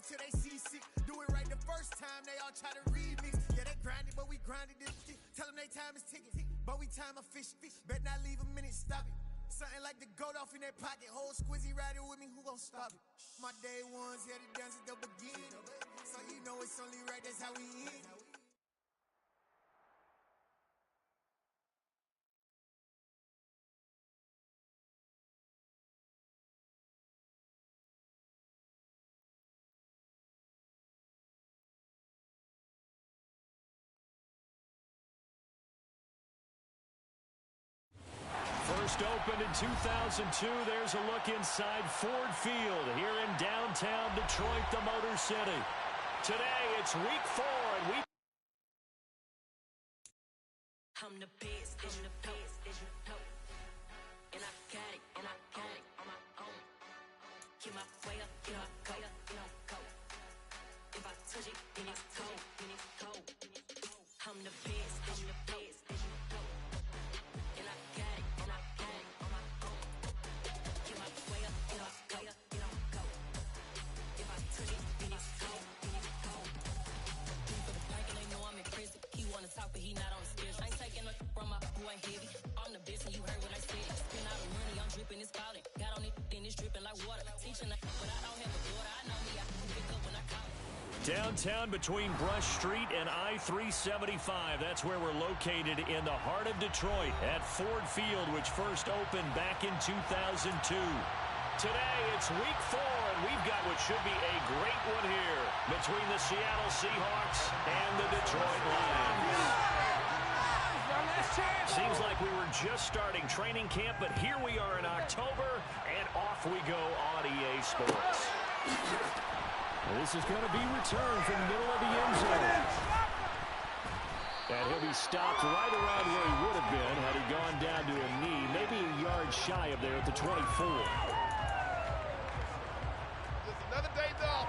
till they see sick. Do it right the first time, they all try to remix. Yeah, they grinded, but we grinded this shit. Tell them they time is ticking, but we time a fish. Bet not leave a minute, stop it. Something like the goat off in their pocket. Whole squizzy riding with me, who gon' stop it? My day ones here to dance at the beginning. So you know it's only right, that's how we end. First opened in 2002, there's a look inside Ford Field here in downtown Detroit, the Motor City. Today, it's week 4, and we... I'm the best, I'm the best, and I got it, and I got it on my own. Get my way up, get my go, go. If I touch it, then it's cold, then it's cold. I'm the best, I'm the best, and I got it, and I got it on my own. Get my way up, get my go. If I touch it, then it's cold, then it's cold. For the bike and they know I'm impressive. He wanna talk, but he not on the schedule. I ain't taking no from my boy heavy. I'm the best, and you heard what I said. Spend all the money, I'm dripping, it's falling. Got on it, then it's dripping like water. Teaching, but I don't have a daughter. I know me, I can pick up when I call. Downtown between Brush Street and I-375. That's where we're located in the heart of Detroit at Ford Field, which first opened back in 2002. Today, it's week 4, and we've got what should be a great one here between the Seattle Seahawks and the Detroit Lions. Seems like we were just starting training camp, but here we are in October, and off we go on EA Sports. This is going to be returned from the middle of the end zone. And he'll be stopped right around where he would have been had he gone down to a knee, maybe a yard shy of there at the 24. Just another day off.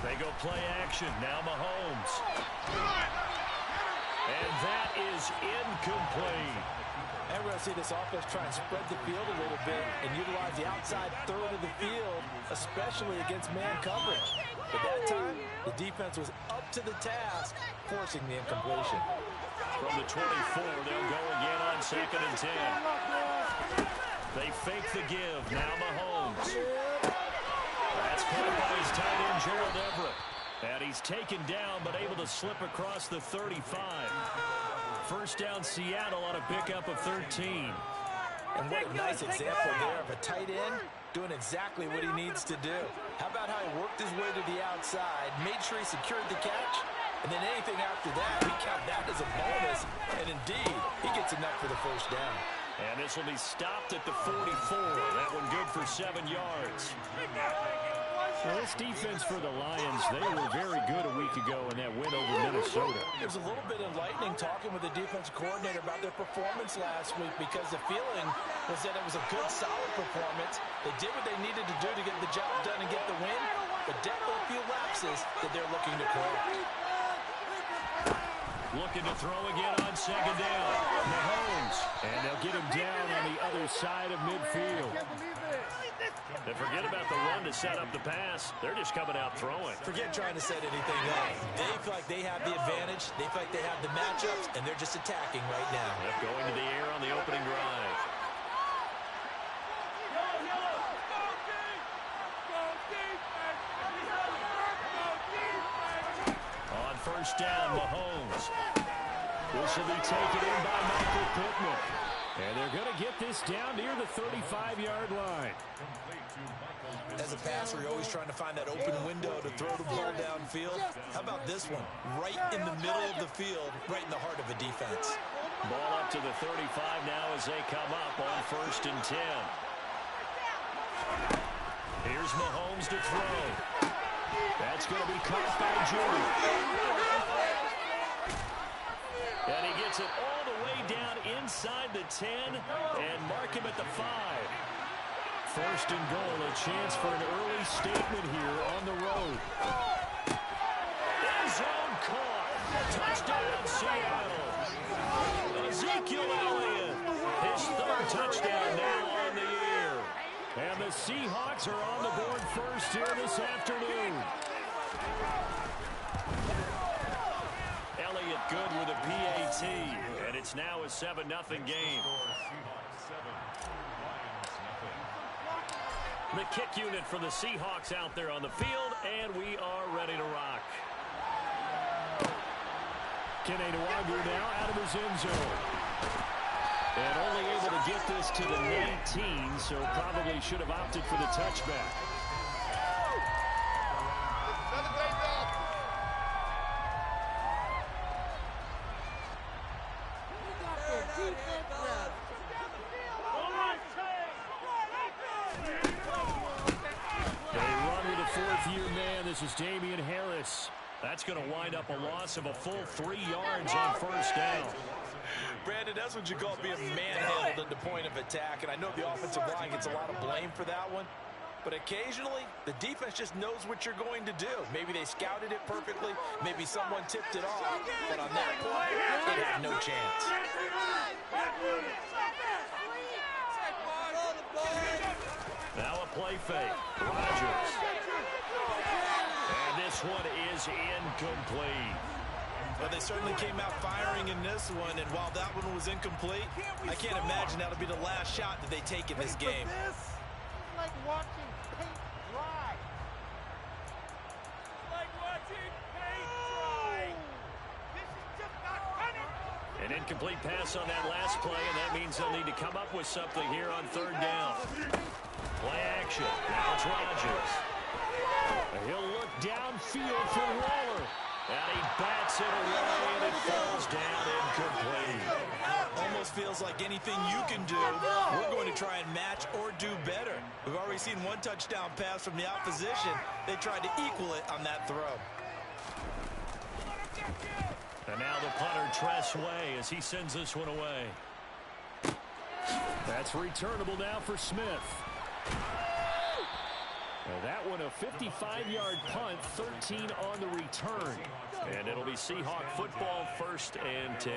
They go play action. Now Mahomes. And that is incomplete. And we're going to see this offense try and spread the field a little bit and utilize the outside third of the field, especially against man coverage. But that time, the defense was up to the task, forcing the incompletion. From the 24, they'll go again on 2nd and 10. They fake the give. Now Mahomes. That's caught by his tight end, Gerald Everett. And he's taken down, but able to slip across the 35. First down, Seattle on a pickup of 13. And what a nice example there of a tight end doing exactly what he needs to do. How about how he worked his way to the outside, made sure he secured the catch, and then anything after that, we count that as a bonus. And indeed, he gets enough for the first down. And this will be stopped at the 44. That one good for 7 yards. Well, this defense for the Lions, they were very good a week ago in that win over Minnesota. It was a little bit enlightening talking with the defensive coordinator about their performance last week because the feeling was that it was a good, solid performance. They did what they needed to do to get the job done and get the win, but definitely a few lapses that they're looking to correct. Looking to throw again on 2nd down. Mahomes. And they'll get him down on the other side of midfield. And forget about the run to set up the pass. They're just coming out throwing. Forget trying to set anything up. They feel like they have the advantage. They feel like they have the matchups, and they're just attacking right now. Yep, going to the air on the opening drive. On first down, Mahomes. This will be taken in by Michael Pittman. And they're going to get this down near the 35-yard line. As a passer, you're always trying to find that open window to throw the ball downfield. How about this one? Right in the middle of the field, right in the heart of a defense. Ball up to the 35 now as they come up on 1st and 10. Here's Mahomes to throw. That's going to be caught by Judy. gets it all the way down inside the 10 and mark him at the 5. First and goal, a chance for an early statement here on the road. End zone caught. Touchdown, Seattle. Ezekiel Elliott, his third touchdown now on the year. And the Seahawks are on the board first here this afternoon. Elliott good with a PAT, and it's now a 7-0 game. The kick unit for the Seahawks out there on the field, and we are ready to rock. Kene Nwangwu now out of his end zone. And only able to get this to the 19, so probably should have opted for the touchback. Another day off. They run with a fourth-year man. This is Damian Harris. That's going to wind up a loss of a full 3 yards on first down. Brandon, that's what you call being manhandled at the point of attack, and I know the offensive line gets a lot of blame for that one, but occasionally the defense just knows what you're going to do. Maybe they scouted it perfectly, maybe someone tipped it off, but on that play, it had no chance. Now a play fake. Rodgers. And this one is incomplete. Well, they certainly came out firing in this one, and while that one was incomplete, I can't imagine that'll be the last shot that they take in this game. It's like watching paint dry. Like watching paint dry. This is just not running. An incomplete pass on that last play, and that means they'll need to come up with something here on third down. Play action. Now it's Rodgers. He'll look downfield for Waller. And he bats it away, and it falls down incomplete. Almost feels like anything you can do, we're going to try and match or do better. We've already seen one touchdown pass from the opposition. They tried to equal it on that throw. And now the punter, Tress Way, as he sends this one away. That's returnable now for Smith. And that one a 55-yard punt, 13 on the return. And it'll be Seahawk football, 1st and 10.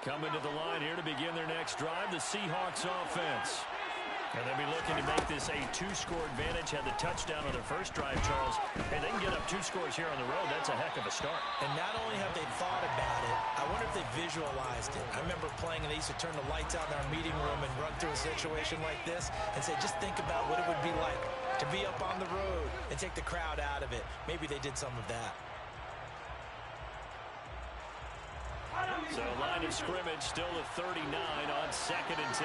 Coming to the line here to begin their next drive, the Seahawks offense. And they'll be looking to make this a 2-score advantage. Had the touchdown on their first drive, Charles. And they can get up 2 scores here on the road. That's a heck of a start. And not only have they thought about it, I wonder if they visualized it. I remember playing, and they used to turn the lights out in our meeting room and run through a situation like this and say, just think about what it would be like to be up on the road and take the crowd out of it. Maybe they did some of that. So line of scrimmage still at 39 on 2nd and 10.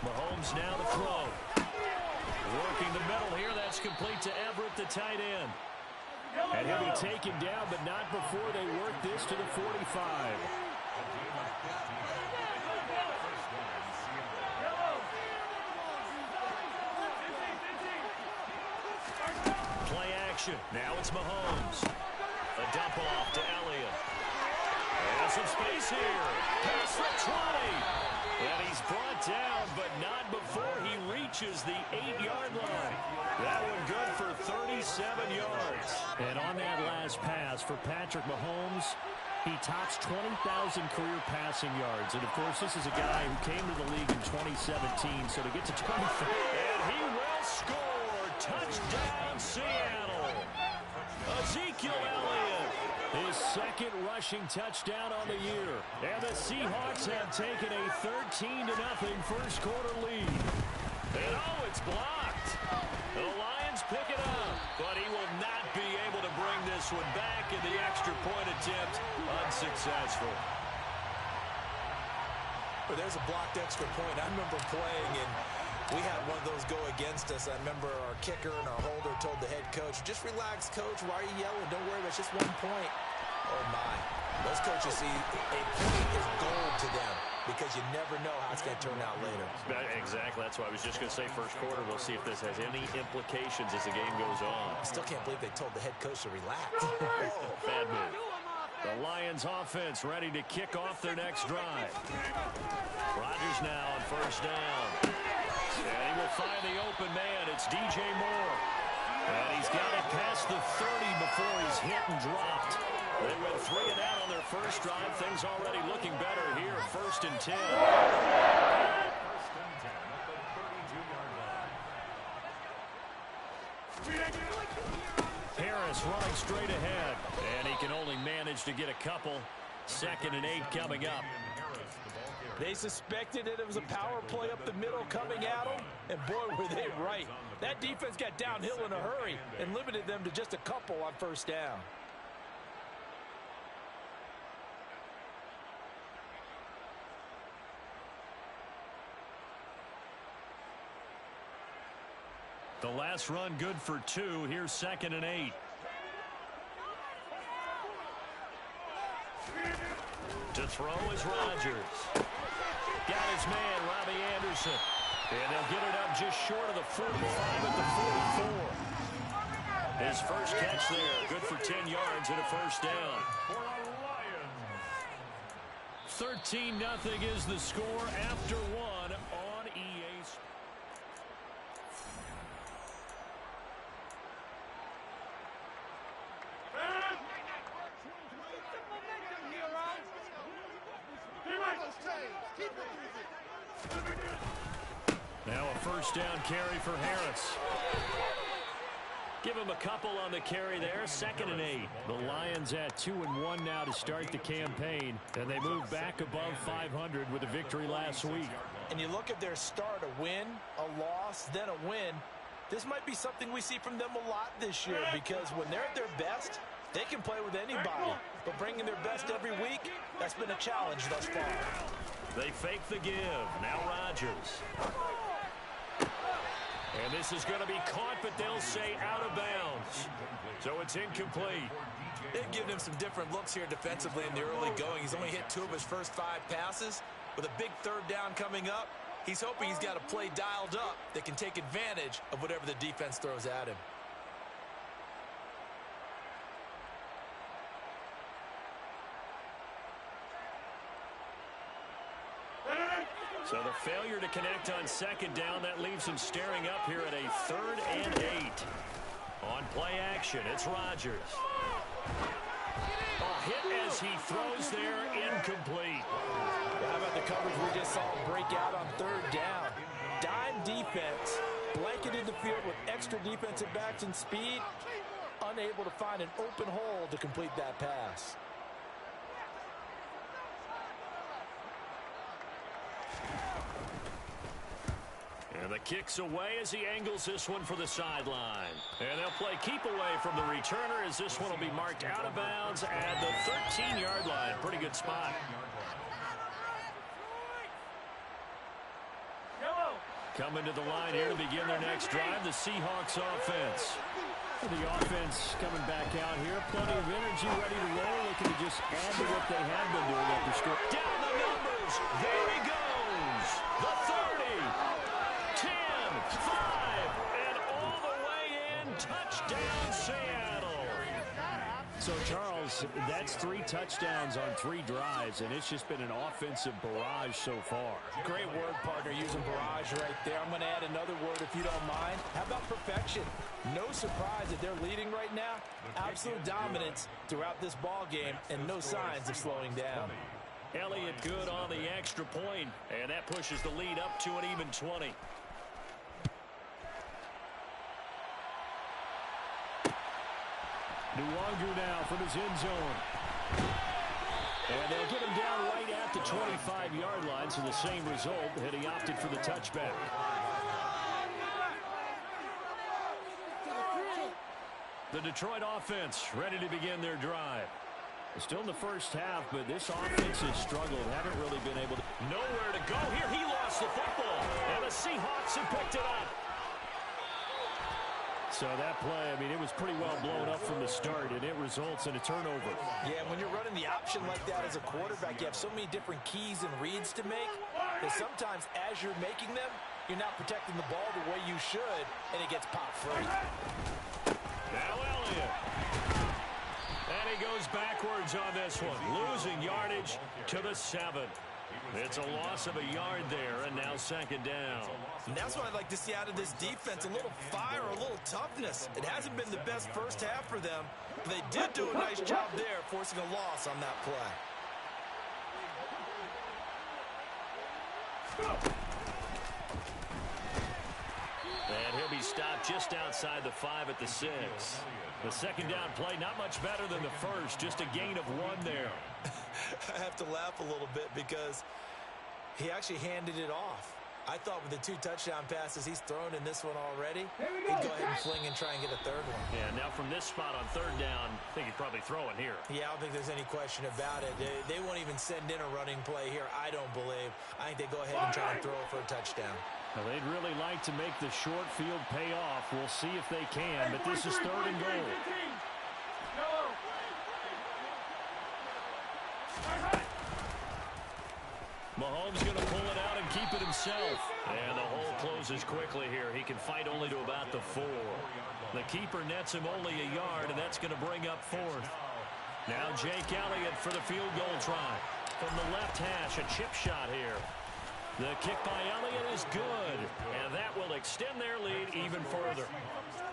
Mahomes now the throw. Working the middle here. That's complete to Everett, the tight end. And he'll be taken down, but not before they work this to the 45. Play action. Now it's Mahomes. A dump off to Elliott. And some space here. Pass for 20. And he's brought down, but not before he reaches the 8-yard line. That one good for 37 yards. And on that last pass for Patrick Mahomes, he tops 20,000 career passing yards. And, of course, this is a guy who came to the league in 2017, so to get to 25. And he will score. Touchdown, Seattle. Ezekiel Elliott. His second rushing touchdown on the year. And the Seahawks have taken a 13-0 first-quarter lead. And, it's blocked. The Lions pick it up, but he will not be able to bring this one back, and the extra point attempt unsuccessful. But there's a blocked extra point. I remember playing, and we had one of those go against us. I remember our kicker and our holder told the head coach, just relax, coach. Why are you yelling? Don't worry about it. It's just 1 point. Oh, my. Those coaches see a point is gold to them because you never know how it's going to turn out later. Exactly. That's why I was just going to say first quarter. We'll see if this has any implications as the game goes on. I still can't believe they told the head coach to relax. Bad move. The Lions offense ready to kick off their next drive. Rodgers now on first down. And he will find the open man. It's DJ Moore. And he's got it past the 30 before he's hit and dropped. They went 3 and out on their first drive. Things already looking better here. 1st and 10. Harris running straight ahead. And he can only manage to get a couple. 2nd and 8 coming up. They suspected that it was a power play up the middle coming at them, and boy, were they right. That defense got downhill in a hurry and limited them to just a couple on first down. The last run good for 2. Here's 2nd and 8. To throw is Rodgers. Got his man, Robbie Anderson. And they'll get it up just short of the 45 at the 44. His first catch there, good for 10 yards and a first down. 13-0 is the score after 1 on EA Sports. Now a first down carry for Harris. Give him a couple on the carry there. 2nd and 8. The Lions at 2-1 now to start the campaign, and they move back above 500 with a victory last week. And you look at their start, a win, a loss, then a win. This might be something we see from them a lot this year because when they're at their best, they can play with anybody. But bringing their best every week, that's been a challenge thus far. They fake the give. Now Rodgers. And this is going to be caught, but they'll say out of bounds. So it's incomplete. They've given him some different looks here defensively in the early going. He's only hit 2 of his first 5 passes. With a big 3rd down coming up, he's hoping he's got a play dialed up that can take advantage of whatever the defense throws at him. So the failure to connect on 2nd down, that leaves him staring up here at a 3rd and 8. On play action, it's Rodgers. A hit as he throws there, incomplete. How about the coverage we just saw break out on 3rd down? Dime defense, blanketed the field with extra defensive backs and speed, unable to find an open hole to complete that pass. And the kick's away as he angles this one for the sideline. And they'll play keep away from the returner as this one will be marked out of bounds at the 13-yard line. Pretty good spot. Coming to the line here to begin their next drive, the Seahawks offense. The offense coming back out here. Plenty of energy, ready to roll. Looking to just add to what they have been doing after score. Down the numbers. There he goes. The 30. 10, 5, and all the way in. Touchdown, Seattle. So, Charles, that's 3 touchdowns on 3 drives, and it's just been an offensive barrage so far. Great word, partner, using barrage right there. I'm going to add another word if you don't mind. How about perfection? No surprise that they're leading right now. Absolute dominance throughout this ball game, and no signs of slowing down. Elliott good on the extra point, and that pushes the lead up to an even 20. Nwangu now from his end zone. And they'll get him down right at the 25-yard line, so the same result, and he opted for the touchback. The Detroit offense ready to begin their drive. Still in the first half, but this offense has struggled. Haven't really been able to. Nowhere to go here. He lost the football, and the Seahawks have picked it up. So that play, I mean, it was pretty well blown up from the start, and it results in a turnover. Yeah, when you're running the option like that as a quarterback, you have so many different keys and reads to make that sometimes as you're making them, you're not protecting the ball the way you should, and it gets popped free. Now Elliott. And he goes backwards on this one, losing yardage to the 7. It's a loss of a yard there, and now second down. And that's what I'd like to see out of this defense, a little fire, a little toughness. It hasn't been the best first half for them, but they did do a nice job there, forcing a loss on that play. And he'll be stopped just outside the 5 at the 6. The second down play, not much better than the first, just a gain of 1 there. I have to laugh a little bit because he actually handed it off. I thought with the 2 touchdown passes he's thrown in this one already, he'd go ahead and fling and try and get a third one. Yeah, now from this spot on third down, I think he'd probably throw it here. Yeah, I don't think there's any question about it. They won't even send in a running play here, I don't believe. I think they go ahead and try and throw it for a touchdown. Well, they'd really like to make the short field pay off. We'll see if they can, but this is third and goal. Mahomes going to pull it out and keep it himself. And the hole closes quickly here. He can fight only to about the 4. The keeper nets him only a yard, and that's going to bring up 4th. Now Jake Elliott for the field goal try. From the left hash, a chip shot here. The kick by Elliott is good, and that will extend their lead even further.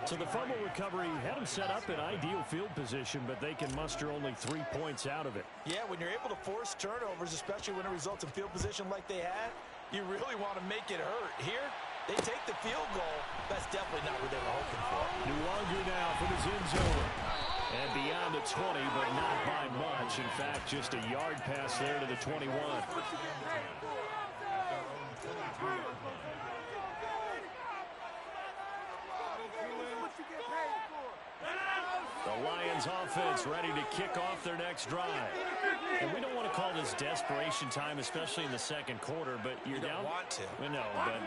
So the fumble recovery had them set up in ideal field position, but they can muster only 3 points out of it. Yeah, when you're able to force turnovers, especially when it results in field position like they had, you really want to make it hurt. Here, they take the field goal. That's definitely not what they were hoping for. Nuwanger now from his end zone. And beyond the 20, but not by much. In fact, just a yard pass there to the 21. The Lions offense ready to kick off their next drive. And we don't want to call this desperation time, especially in the second quarter, but you're down. Don't want to. We know, but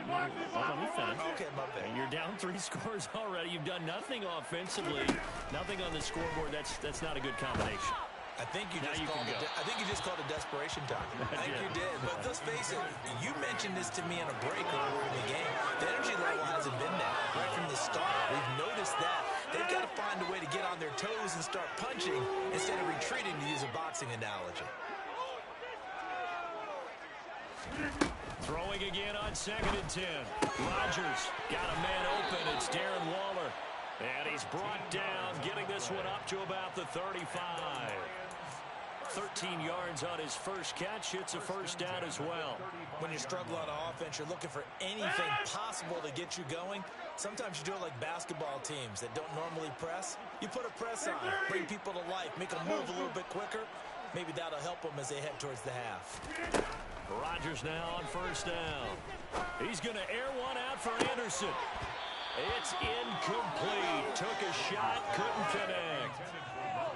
let me finish. Okay, my bad. You're down 3 scores already. You've done nothing offensively, nothing on the scoreboard. That's not a good combination. I think you just called it desperation time. I think you did. But let's face it, you mentioned this to me in a break earlier in the game. The energy level hasn't been there right from the start. We've noticed that. They've got to find a way to get on their toes and start punching instead of retreating, to use a boxing analogy. Throwing again on 2nd and 10. Rodgers got a man open. It's Darren Waller. And he's brought down, getting this one up to about the 35. 13 yards on his first catch. It's a first down as well. When you struggle on offense, you're looking for anything possible to get you going. Sometimes you do it like basketball teams that don't normally press. You put a press on, bring people to life, make them move a little bit quicker. Maybe that'll help them as they head towards the half. Rodgers now on first down. He's going to air one out for Anderson. It's incomplete. Took a shot, couldn't connect.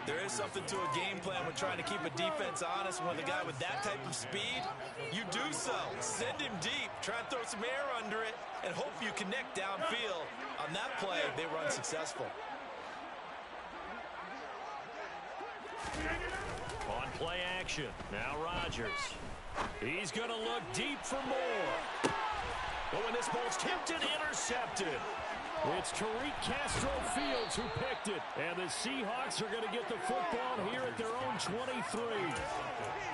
There is something to a game plan with trying to keep a defense honest. With a guy with that type of speed, you do so. Send him deep, try and throw some air under it, and hope you connect downfield. On that play, they were unsuccessful. On play action, now Rodgers. He's going to look deep for more. But when this ball's tipped and intercepted, it's Tariq Castro Fields who picked it. And the Seahawks are going to get the football here at their own 23.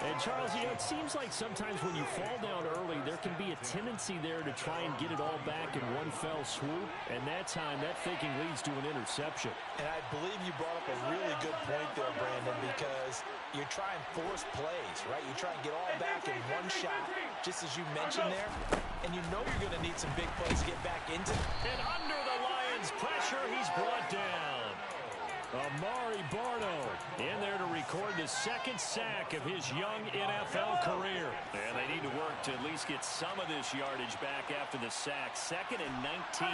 And Charles, you know, it seems like sometimes when you fall down early, there can be a tendency there to try and get it all back in one fell swoop. And that time, that thinking leads to an interception. And I believe you brought up a really good point there, Brandon, because you try and force plays, right? You try and get all back in one shot, just as you mentioned there. And you know you're going to need some big plays to get back into. And under the Lions' pressure, he's brought down. Amari Barno in there to record the second sack of his young NFL career. And they need to work to at least get some of this yardage back after the sack. 2nd and 19.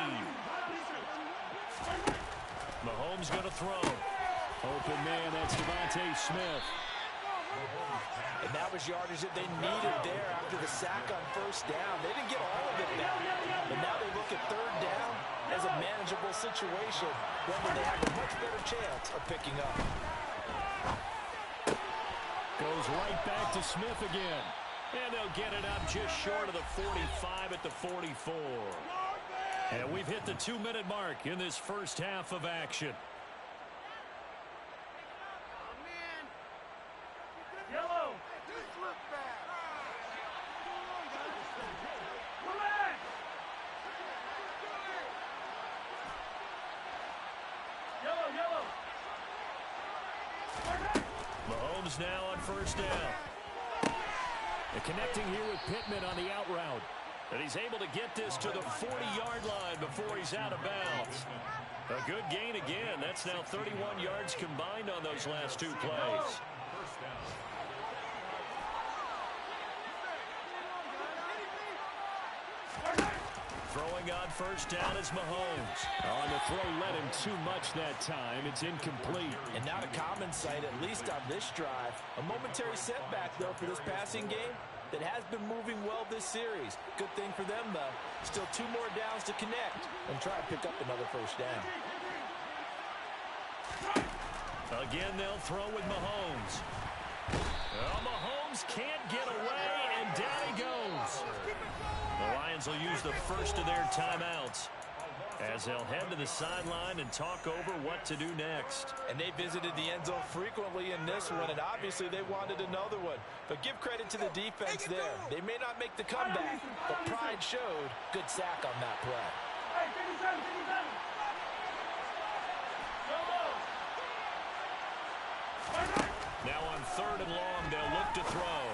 Mahomes going to throw. Open man, that's Devontae Smith. And that was yardage that they needed there after the sack on first down. They didn't get all of it back, but now they look at third down as a manageable situation, one that they have a much better chance of picking up. Goes right back to Smith again. And they'll get it up just short of the 45 at the 44. And we've hit the 2-minute mark in this first half of action. Yellow. Yellow. Mahomes now on first down. And connecting here with Pittman on the out route. And he's able to get this to the 40-yard line before he's out of bounds. A good gain again. That's now 31 yards combined on those last two plays. Throwing on first down is Mahomes. On the throw, led him too much that time. It's incomplete. And not a common sight, at least on this drive. A momentary setback, though, for this passing game that has been moving well this series. Good thing for them, though. Still 2 more downs to connect and try to pick up another first down. Again, they'll throw with Mahomes. Well, Mahomes can't get away, and down he goes. The Lions will use the first of their timeouts as they'll head to the sideline and talk over what to do next. And they visited the end zone frequently in this one, and obviously they wanted another one. But give credit to the defense there. They may not make the comeback, but pride showed. Good sack on that play. Now on third and long, they'll look to throw.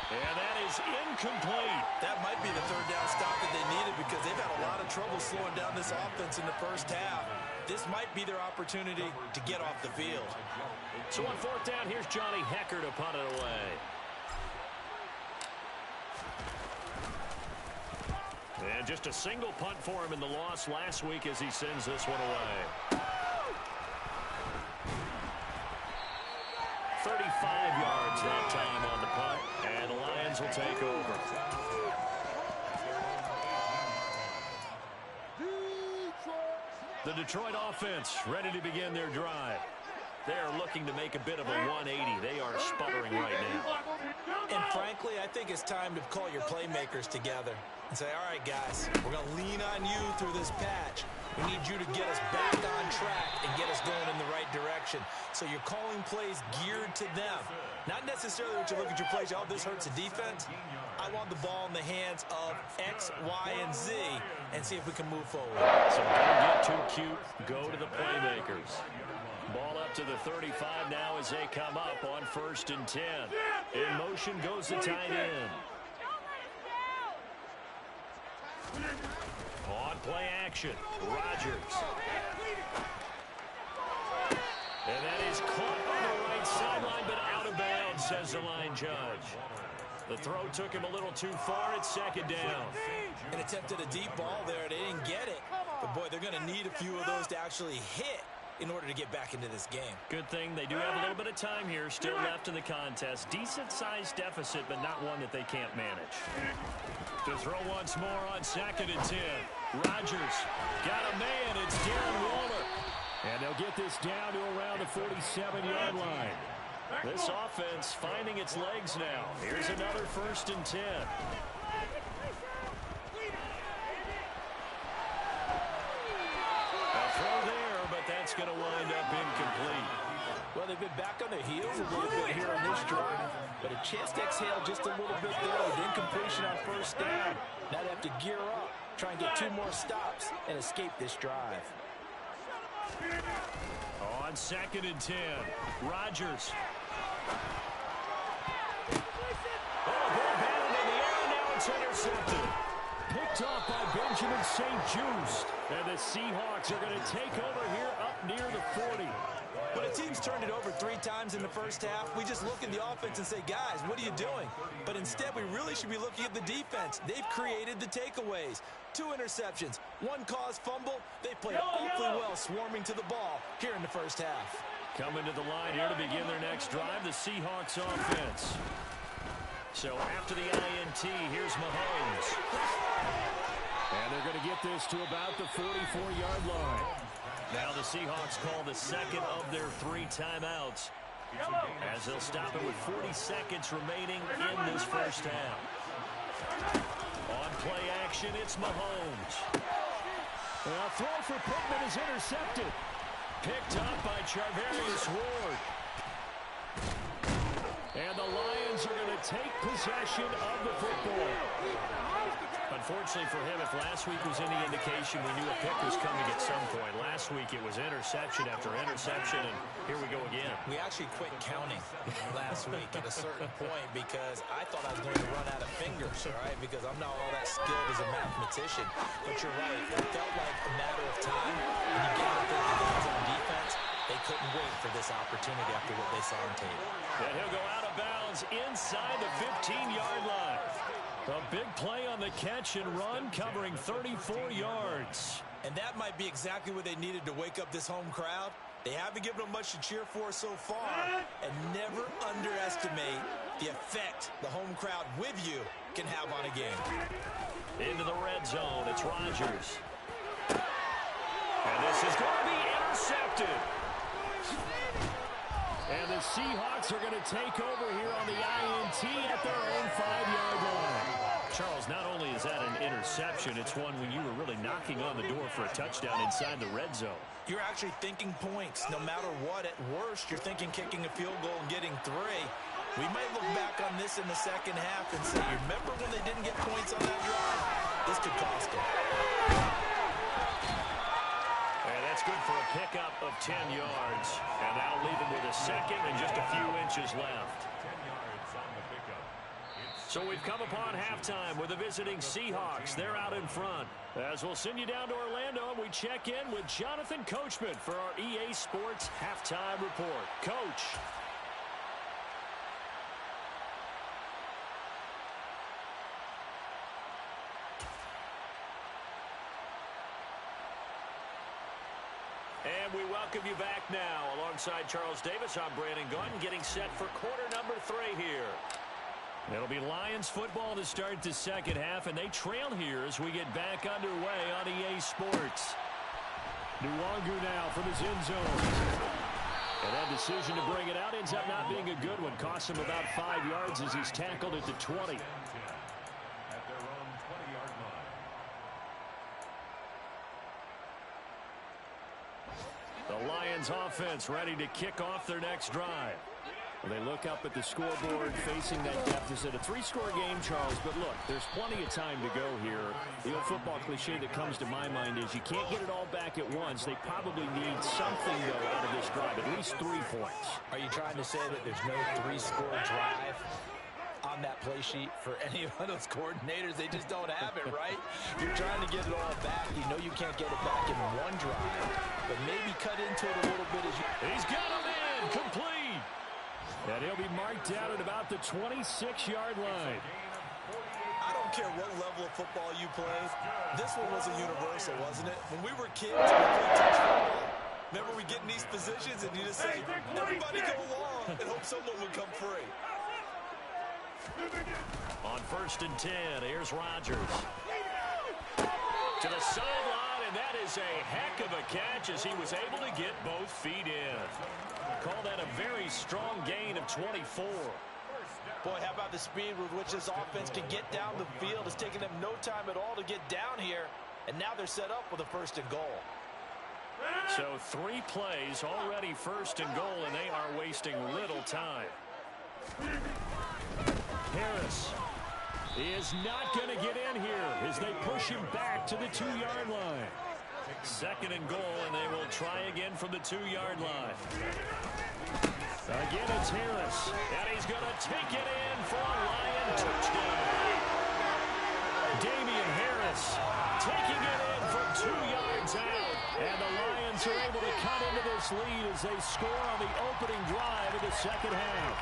And that is incomplete. That might be the third down stop that they needed because they've had a lot of trouble slowing down this offense in the first half. This might be their opportunity to get off the field. So on fourth down, here's Johnny Hekker to punt it away. And just a single punt for him in the loss last week as he sends this one away. 35 yards that time on the punt, and the Lions will take over. The Detroit offense ready to begin their drive. They're looking to make a bit of a 180. They are sputtering right now. And frankly, I think it's time to call your playmakers together and say, all right, guys, we're going to lean on you through this patch. We need you to get us back on track and get us going in the right direction. So you're calling plays geared to them. Not necessarily what you look at your plays, oh, this hurts the defense. I want the ball in the hands of X, Y, and Z and see if we can move forward. So don't get too cute. Go to the playmakers. Ball up to the 35 now as they come up on 1st and 10. In motion goes the tight end. On play action, Rodgers. And that is caught on the right sideline, but out of bounds, says the line judge. The throw took him a little too far. It's 2nd down. And attempted a deep ball there. They didn't get it. But, boy, they're going to need a few of those to actually hit in order to get back into this game. Good thing they do have a little bit of time here still left in the contest. Decent-sized deficit, but not one that they can't manage. To throw once more on 2nd and 10. Rodgers got a man. It's Darren Waller. And they'll get this down to around the 47-yard line. This offense finding its legs now. Here's another 1st and 10. A throw there, but that's going to wind up incomplete. Well, they've been back on their heels a little bit here on this drive, but a chance to exhale just a little bit there with incompletion on 1st down. Now they have to gear up, try and get 2 more stops, and escape this drive. On 2nd and 10, Rodgers. Oh, ball batted in the air, now it's intercepted. Picked off by Benjamin St-Juste. And the Seahawks are going to take over here up near the 40. When a team's turned it over 3 times in the first half, we just look at the offense and say, guys, what are you doing? But instead, we really should be looking at the defense. They've created the takeaways. 2 interceptions, 1 caused fumble. They played awfully well swarming to the ball here in the first half. Coming to the line here to begin their next drive, the Seahawks offense. So after the INT, here's Mahomes. And they're going to get this to about the 44-yard line. Now the Seahawks call the second of their 3 timeouts, as they'll stop it with 40 seconds remaining in this first half. On play action, it's Mahomes. A throw for Pittman is intercepted. Picked up by Charvarius Ward. And the Lions are going to take possession of the football. Unfortunately for him, if last week was any indication, we knew a pick was coming at some point. Last week it was interception after interception, and here we go again. We actually quit counting last week at a certain point because I thought I was going to run out of fingers, all right, because I'm not all that skilled as a mathematician. But you're right. It felt like a matter of time. When you get out there with guys on defense, they couldn't wait for this opportunity after what they saw on tape. And he'll go out of bounds inside the 15-yard line. A big play on the catch and run, covering 34 yards. And that might be exactly what they needed to wake up this home crowd. They haven't given them much to cheer for so far. And never underestimate the effect the home crowd with you can have on a game. Into the red zone, it's Rodgers. And this is going to be intercepted. And the Seahawks are going to take over here on the INT at their own 5-yard line. Charles, not only is that an interception, it's one when you were really knocking on the door for a touchdown inside the red zone. You're actually thinking points. No matter what, at worst, you're thinking kicking a field goal and getting 3. We might look back on this in the second half and say, remember when they didn't get points on that drive? This could cost them. And that's good for a pickup of 10 yards. And that'll leave them with a second and just a few inches left. So we've come upon halftime with the visiting Seahawks. They're out in front. As we'll send you down to Orlando, we check in with Jonathan Coachman for our EA Sports Halftime Report. Coach. And we welcome you back now. Alongside Charles Davis, I'm Brandon Gunn, getting set for quarter number 3 here. It'll be Lions football to start the second half, and they trail here as we get back underway on EA Sports. Nwangu now from his end zone. And that decision to bring it out ends up not being a good one. Costs him about 5 yards as he's tackled at the 20. The Lions offense ready to kick off their next drive. Well, they look up at the scoreboard facing that deficit. A 3-score game, Charles, but look, there's plenty of time to go here. The old football cliche that comes to my mind is you can't get it all back at once. They probably need something, though, out of this drive, at least 3 points. Are you trying to say that there's no 3-score drive on that play sheet for any of those coordinators? They just don't have it, right? You're trying to get it all back. You know you can't get it back in one drive, but maybe cut into it a little bit as you... He's got him in, complete. And he'll be marked down at about the 26-yard line. I don't care what level of football you played. This one was a universal, wasn't it? When we were kids, we played touch football. Remember, we get in these positions and you just say, everybody go along and hope someone would come free. On 1st and 10, here's Rodgers. To the sideline, and that is a heck of a catch as he was able to get both feet in. Call that a very strong gain of 24. Boy, how about the speed with which this offense can get down the field? It's taken them no time at all to get down here, and now they're set up with a 1st and goal. So 3 plays already 1st and goal, and they are wasting little time. Harris is not going to get in here as they push him back to the 2-yard line. 2nd and goal, and they will try again from the 2-yard line. Again, it's Harris, and he's going to take it in for a Lion touchdown. Damian Harris taking it in from 2 yards out, and the Lions are able to cut into this lead as they score on the opening drive of the second half.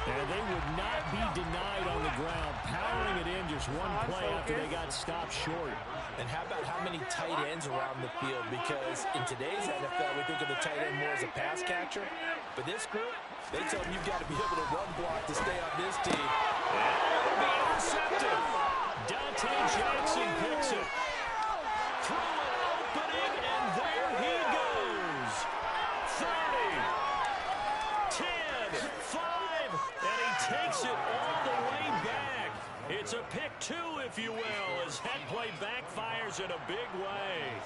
And they would not be denied on the ground, powering it in just one play after they got stopped short. And how about how many tight ends around the field? Because in today's NFL, we think of the tight end more as a pass catcher. But this group, they tell them you've got to be able to run block to stay on this team. And it'll be intercepted. Dante Jackson picks it. Through an opening, and there he goes. 30, 10, 5, and he takes it all the way back. It's a pick two, if you will, as that play backfires in a big way.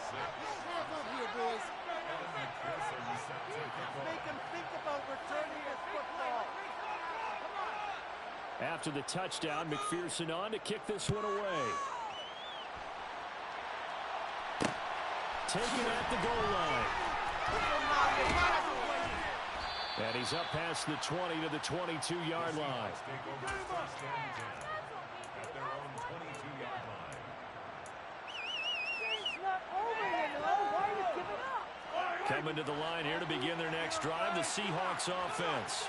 Make him think about returning his football. After the touchdown, McPherson on to kick this one away. Taken at the goal line. And he's up past the 20 to the 22-yard line. Coming to the line here to begin their next drive, the Seahawks offense.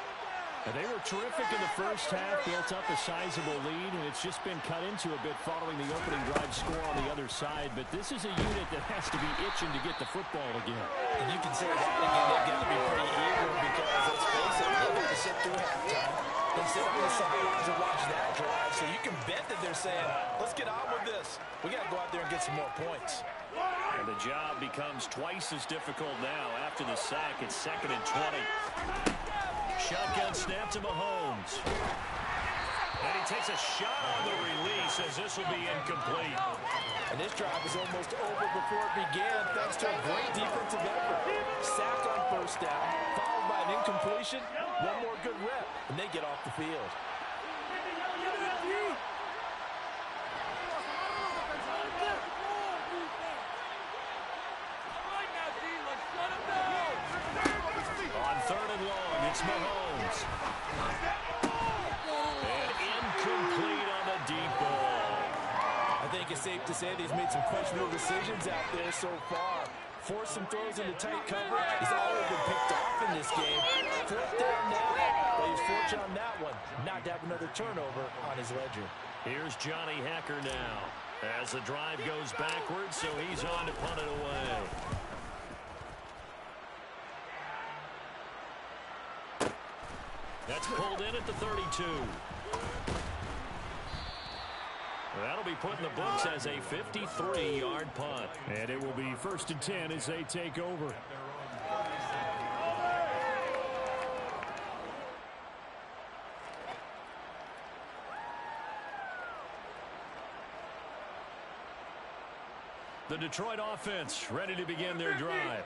And they were terrific in the first half, built up a sizable lead, and it's just been cut into a bit following the opening drive score on the other side. But this is a unit that has to be itching to get the football again. And you can say that again, they've got to be pretty eager because, let's face it, they've got to sit through halftime and sit on the sidelines and watch that drive. So you can bet that they're saying, let's get on with this. We got to go out there and get some more points. And the job becomes twice as difficult now. After the sack, it's 2nd and 20. Shotgun snap to Mahomes. And he takes a shot on the release as this will be incomplete. And this drive was almost over before it began thanks to a great defensive effort. Sack on first down, followed by an incompletion, one more good rep, and they get off the field. On 3rd and long, it's Mahomes. And incomplete on the deep ball. I think it's safe to say that he's made some questionable decisions out there so far. Forced some throws into tight coverage. He's already been picked off in this game. 4th down now, but he's fortunate on that one. Not to have another turnover on his ledger. Here's Johnny Hekker now. As the drive goes backwards, so he's on to punt it away. That's pulled in at the 32. That'll be put in the books as a 53-yard punt. And it will be 1st and 10 as they take over. The Detroit offense ready to begin their drive.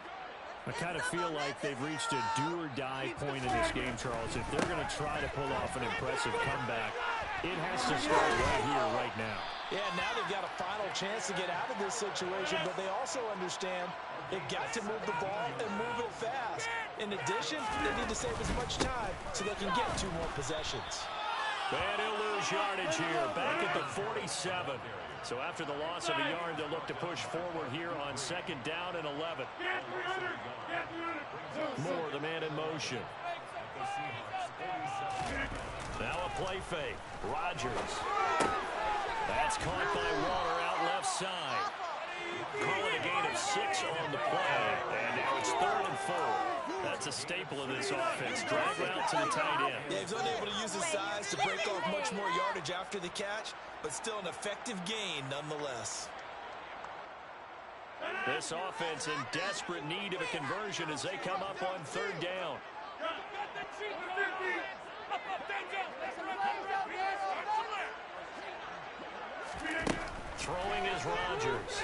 I kind of feel like they've reached a do-or-die point in this game, Charles. If they're going to try to pull off an impressive comeback, it has to start right here, right now. Yeah, now they've got a final chance to get out of this situation, but they also understand they've got to move the ball and move it fast. In addition, they need to save as much time so they can get 2 more possessions. And he'll lose yardage here, back at the 47. So after the loss of a yard, they'll look to push forward here on 2nd down and 11. Moore, the man in motion. Now a play fake. Rodgers. That's caught by Waller out left side. Call it a gain of 6 on the play. And now it's 3rd and 4. That's a staple of this offense. Drag route to the tight end. Yeah, he's unable to use his size to break off much more yardage after the catch, but still an effective gain nonetheless. This offense in desperate need of a conversion as they come up on 3rd down. Throwing is Rodgers.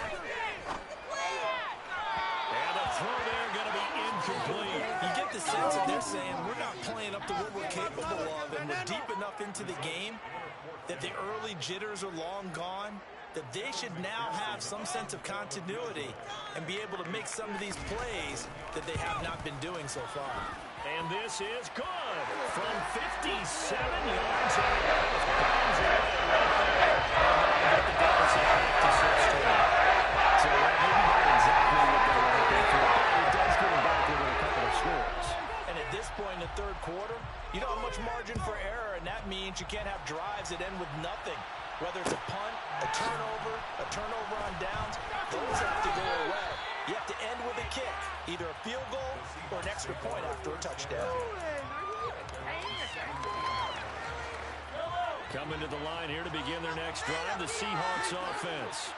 And a throw there going to be incomplete. You get the sense that they're saying we're not playing up to what we're capable of, and we're deep enough into the game that the early jitters are long gone, that they should now have some sense of continuity and be able to make some of these plays that they have not been doing so far. And this is good from 57 yards. So maybe not exactly what they were hoping for, but it does get them back within a couple of scores. And at this point in the 3rd quarter, you don't have much margin for error, and that means you can't have drives that end with nothing. Whether it's a punt, a turnover on downs, those have to go away. You have to end with a kick, either a field goal or an extra point after a touchdown. Coming to the line here to begin their next drive, the Seahawks offense.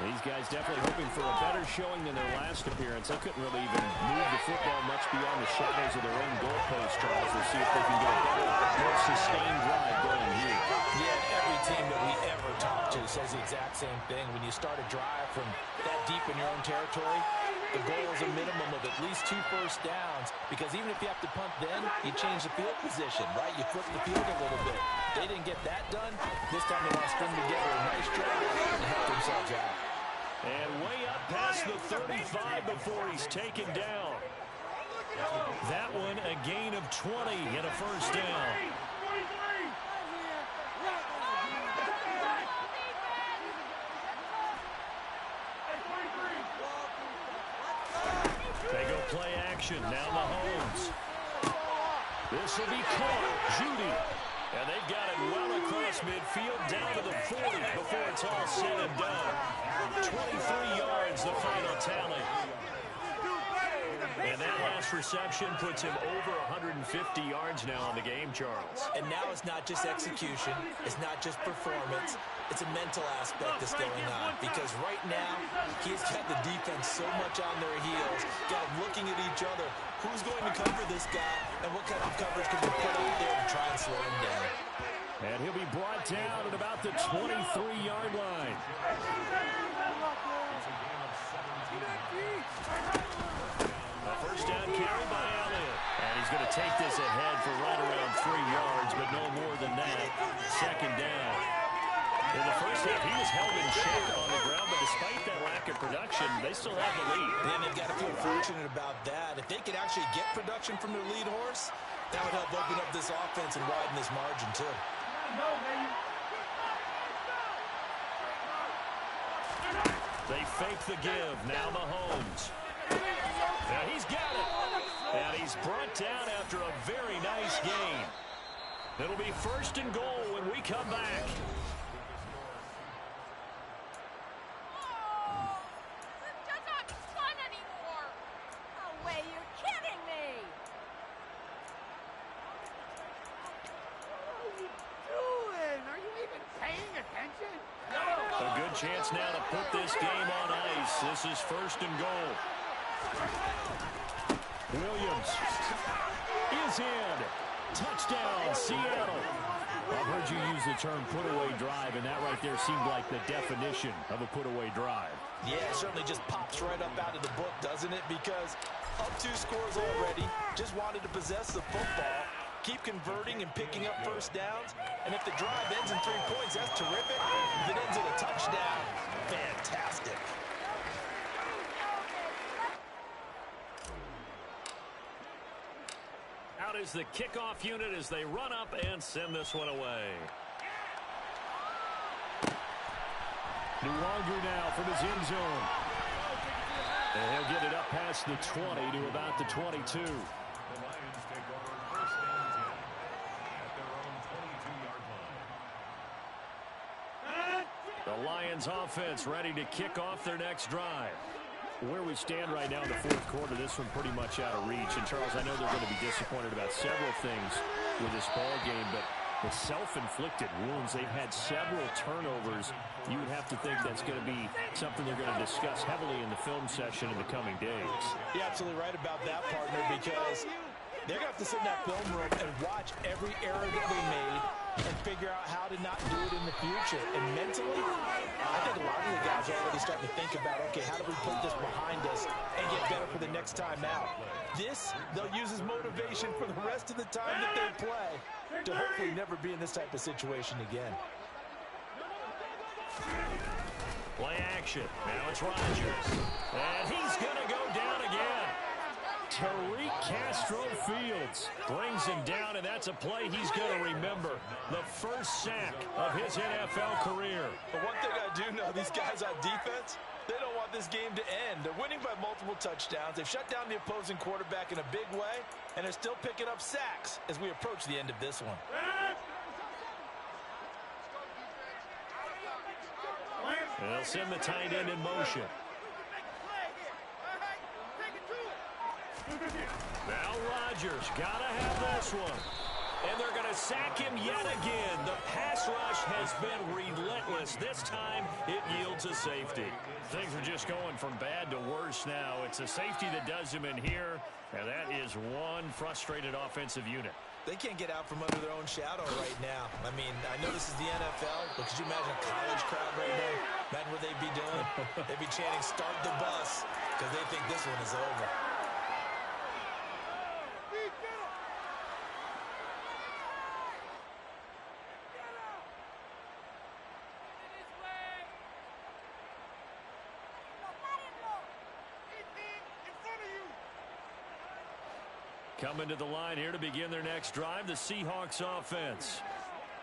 These guys definitely hoping for a better showing than their last appearance. They couldn't really even move the football much beyond the shadows of their own goalpost, Charles. We'll see if they can get a better, more sustained drive going here. Yeah, every team that we ever talk to says the exact same thing. When you start a drive from that deep in your own territory, the goal is a minimum of at least 2 first downs, because even if you have to punt then, you change the field position, right? You flip the field a little bit. They didn't get that done. This time they want to string together a nice drive and help themselves out. And way up past the 35 before he's taken down. That one a gain of 20 and a first down. They go play action. Now Mahomes. This will be caught. Judy. And they've got it well across midfield down to the 40 before it's all said and done. 23 yards, the final tally. And that last reception puts him over 150 yards now on the game, Charles. And now it's not just execution. It's not just performance. It's a mental aspect that's going on. Because right now, he's got the defense so much on their heels, got them looking at each other. Who's going to cover this guy, and what kind of coverage can we put out there to try and slow him down? And he'll be brought down at about the 23-yard line. A first down carry by Elliott. And he's going to take this ahead for right around 3 yards, but no more than that. Second down. In the first half, he was held in check on the ground, but despite that lack of production, they still have the lead. And they've got to feel fortunate about that. If they could actually get production from their lead horse, that would help open up this offense and widen this margin, too. They fake the give. Now Mahomes. And he's got it. And he's brought down after a very nice gain. It'll be first and goal when we come back. Chance now to put this game on ice. This is first and goal. Williams is in. Touchdown, Seattle. I've heard you use the term put-away drive, and that right there seemed like the definition of a put-away drive. Yeah, it certainly just pops right up out of the book, doesn't it? Because up 2 scores already, just wanted to possess the football, keep converting and picking up first downs. And if the drive ends in 3 points, that's terrific. If it ends in a touchdown, fantastic. Out is the kickoff unit as they run up and send this one away. Nwogu now from his end zone. And he'll get it up past the 20 to about the 22. The Lions offense ready to kick off their next drive. Where we stand right now in the fourth quarter, this one pretty much out of reach. And, Charles, I know they're going to be disappointed about several things with this ball game, but the self-inflicted wounds, they've had several turnovers. You would have to think that's going to be something they're going to discuss heavily in the film session in the coming days. You're absolutely right about that, partner, because they're going to have to sit in that film room and watch every error that they made and figure out how to not do it in the future. And mentally, I think a lot of the guys are already starting to think about, okay, how do we put this behind us and get better for the next time out? This, they'll use as motivation for the rest of the time that they play to hopefully never be in this type of situation again. Play action. Now it's Rodgers. And he's going to go down again. Tariq Castro-Fields brings him down, and that's a play he's going to remember. The first sack of his NFL career. But one thing I do know, these guys on defense, they don't want want this game to end. They're winning by multiple touchdowns. They've shut down the opposing quarterback in a big way, and they're still picking up sacks as we approach the end of this one. They'll send the tight end in motion. Now Rodgers, gotta have this one. And they're going to sack him yet again. The pass rush has been relentless. This time, it yields a safety. Things are just going from bad to worse now. It's a safety that does him in here, and that is one frustrated offensive unit. They can't get out from under their own shadow right now. I mean, I know this is the NFL, but could you imagine a college crowd right now? Imagine what they'd be doing. They'd be chanting, "Start the bus," because they think this one is over. Coming to the line here to begin their next drive, the Seahawks offense.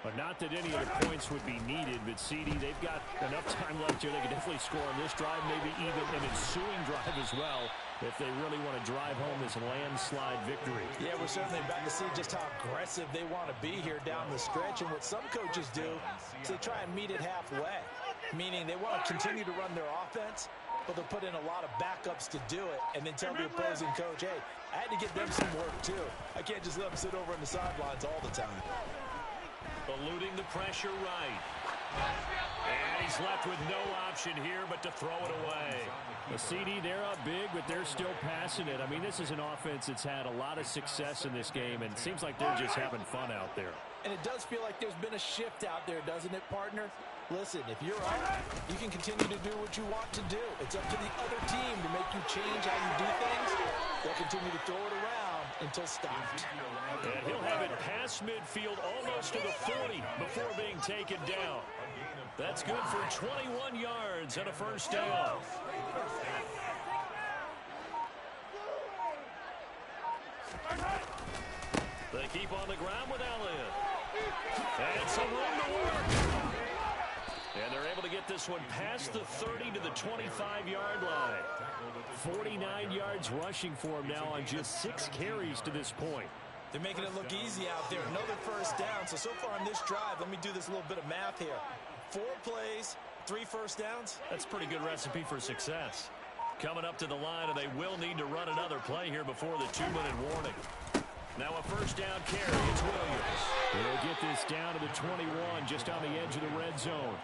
But not that any of the points would be needed, but CD, they've got enough time left here. They can definitely score on this drive, maybe even an ensuing drive as well, if they really want to drive home this landslide victory. Yeah, we're certainly about to see just how aggressive they want to be here down the stretch. And what some coaches do is they try and meet it halfway, meaning they want to continue to run their offense, but they'll put in a lot of backups to do it and then tell the opposing coach, hey, I had to get them some work too. I can't just let them sit over on the sidelines all the time. Eluding the pressure right. And he's left with no option here but to throw it away. The CD, they're up big, but they're still passing it. I mean, this is an offense that's had a lot of success in this game, and it seems like they're just having fun out there. And it does feel like there's been a shift out there, doesn't it, partner? Listen, if you're up, you can continue to do what you want to do. It's up to the other team to make you change how you do things. They'll continue to throw it around until stopped. And he'll have it past midfield almost to the 40 before being taken down. That's good for 21 yards and a first down. They keep on the ground with Elliott. And some room to work. And they're able to get this one past the 30 to the 25-yard line. 49 yards rushing for him now on just 6 carries to this point. They're making it look easy out there. Another first down. So far on this drive, let me do this little bit of math here. 4 plays, 3 first downs. That's a pretty good recipe for success. Coming up to the line, and they will need to run another play here before the 2-minute warning. Now a first down carry. It's Williams. He'll get this down to the 21, just on the edge of the red zone.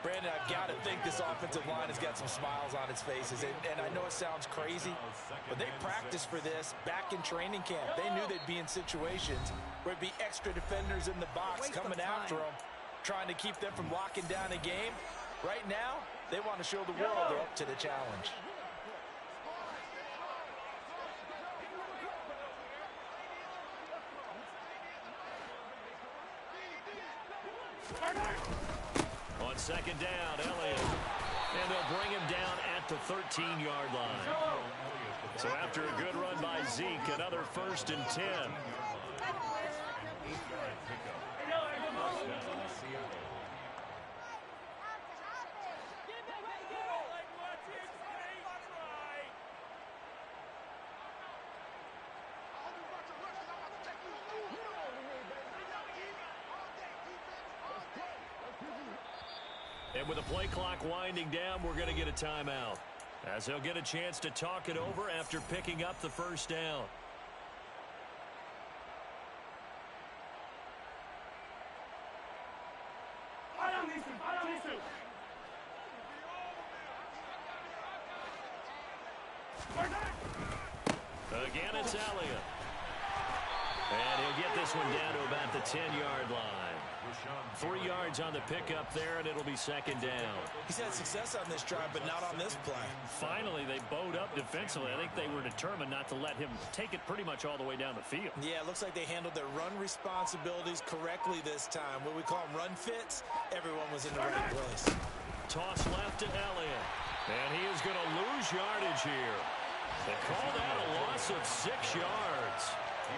Brandon, I've got to think this offensive line has got some smiles on its faces. And I know it sounds crazy, but they practiced for this back in training camp. They knew they'd be in situations where it'd be extra defenders in the box coming after them, trying to keep them from locking down a game. Right now, they want to show the world they're up to the challenge. On second down, Elliott. And they'll bring him down at the 13-yard line. So after a good run by Zeke, another 1st and 10. And with the play clock winding down, we're going to get a timeout, as they'll get a chance to talk it over after picking up the first down. Again, it's Elliott. And he'll get this one down to about the 10-yard line. 3 yards on the pickup there, and it'll be second down. He's had success on this drive, but not on this play. Finally, they bowed up defensively. I think they were determined not to let him take it pretty much all the way down the field. Yeah, it looks like they handled their run responsibilities correctly this time. What we call them run fits, everyone was in the right place. Toss left to Elliott. And he is going to lose yardage here. They call that a loss of 6 yards.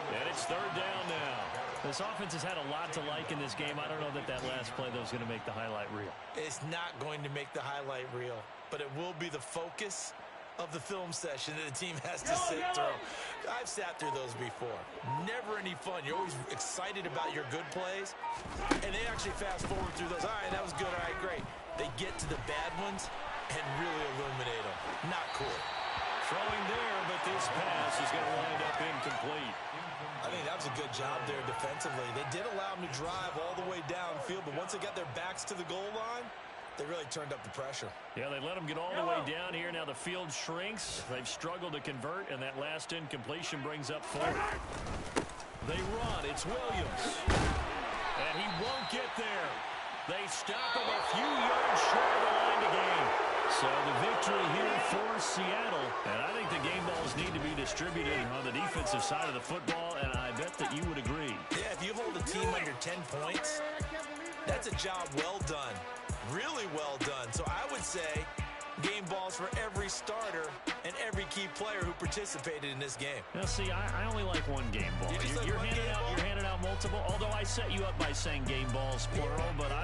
And it's third down now. This offense has had a lot to like in this game. I don't know that last play, though, is going to make the highlight reel. It's not going to make the highlight reel. but it will be the focus of the film session that the team has to sit through. I've sat through those before. Never any fun. You're always excited about your good plays, and they actually fast forward through those. All right, that was good. All right, great. They get to the bad ones and really illuminate them. Not cool. Throwing there, but this pass is going to wind up incomplete. I think that was a good job there defensively. They did allow them to drive all the way downfield, but once they got their backs to the goal line, they really turned up the pressure. Yeah, they let them get all the way down here. Now the field shrinks. They've struggled to convert, and that last incompletion brings up fourth. They run. It's Williams. And he won't get there. They stop him a few yards short of the line to gain. So the victory here for Seattle. And I think the game balls need to be distributed on the defensive side of the football, and I bet that you would agree. Yeah, if you hold a team under 10 points, that's a job well done. Really well done. So I would say game balls for every starter and every key player who participated in this game. Now, see, I only like one game ball. You're handing out multiple, although I set you up by saying game balls, plural, but I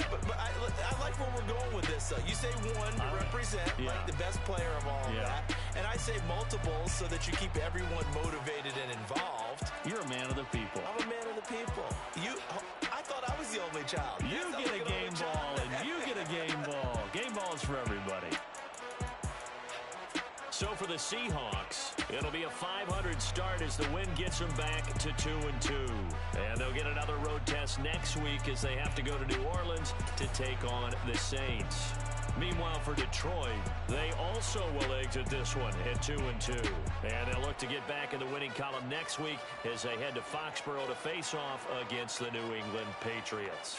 like where we're going with this, though. You say one to represent, like the best player of all of that, and I say multiples so that you keep everyone motivated and involved. You're a man of the people. I'm a man of the people. I thought I was the only child. You get a game ball, and you get a game ball. Game balls for everybody. So for the Seahawks, it'll be a 500 start as the win gets them back to 2-2. And they'll get another road test next week as they have to go to New Orleans to take on the Saints. Meanwhile, for Detroit, they also will exit this one at 2-2. And they'll look to get back in the winning column next week as they head to Foxborough to face off against the New England Patriots.